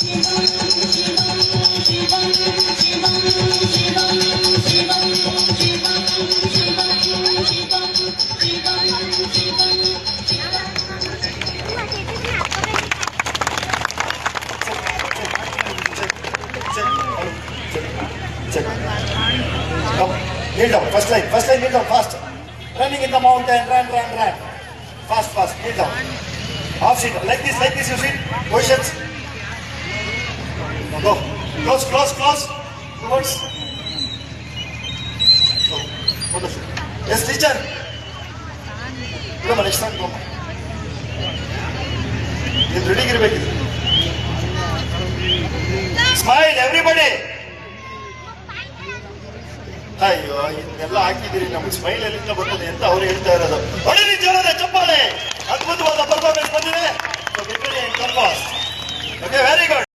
Come, kneel down. First line, kneel down fast. Running in the mountain, run. Fast, kneel down. Half sit, like this you sit. Positions. Go. Close. Towards. Go. Wonderful. Yes, teacher. Come on, next time, come. You're ready, Smile, everybody. ಅಯ್ಯೋ ಇದೆಲ್ಲ ಹಾಕಿದ್ದೀರಿ, ನಮ್ಗೆ smile ಎಲ್ಲಿಂದ ಬರ್ತದೆ ಅಂತ ಅವ್ರು ಹೇಳ್ತಾ ಇರೋದು. ಹೊಡಿರಿ ಜೋರಾದ ಚಪ್ಪಾಳೆ. ಅದ್ಭುತವಾದ ಪರ್ಫಾರ್ಮೆನ್ಸ್ ಬಂದಿದೆ. Okay, very good.